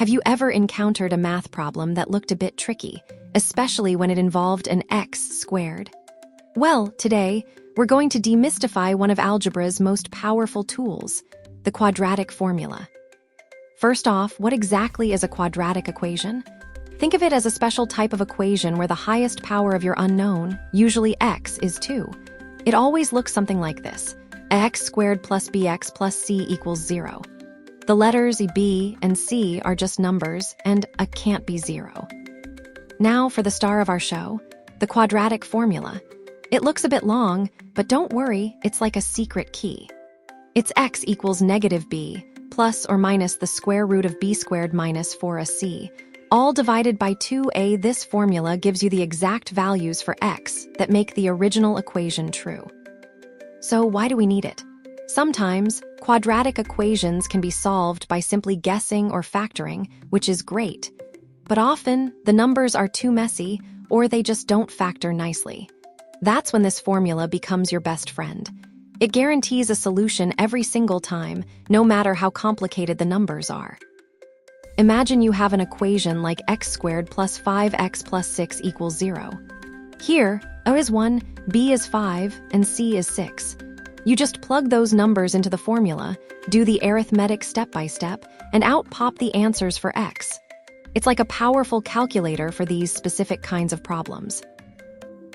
Have you ever encountered a math problem that looked a bit tricky, especially when it involved an x squared? Well, today, we're going to demystify one of algebra's most powerful tools, the quadratic formula. First off, what exactly is a quadratic equation? Think of it as a special type of equation where the highest power of your unknown, usually x, is 2. It always looks something like this: x squared plus bx plus c equals 0. The letters b and c are just numbers, and a can't be 0. Now for the star of our show, the quadratic formula. It looks a bit long, but don't worry, it's like a secret key. It's x equals negative b, plus or minus the square root of b squared minus 4ac, all divided by 2a. This formula gives you the exact values for x that make the original equation true. So why do we need it? Sometimes, quadratic equations can be solved by simply guessing or factoring, which is great. But often, the numbers are too messy, or they just don't factor nicely. That's when this formula becomes your best friend. It guarantees a solution every single time, no matter how complicated the numbers are. Imagine you have an equation like x squared plus 5x plus 6 equals 0. Here, a is 1, b is 5, and c is 6. You just plug those numbers into the formula, do the arithmetic step-by-step, and out pop the answers for x. It's like a powerful calculator for these specific kinds of problems.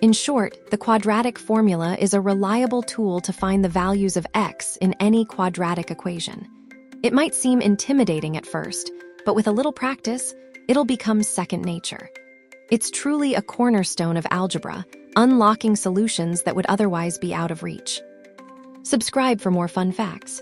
In short, the quadratic formula is a reliable tool to find the values of x in any quadratic equation. It might seem intimidating at first, but with a little practice, it'll become second nature. It's truly a cornerstone of algebra, unlocking solutions that would otherwise be out of reach. Subscribe for more fun facts.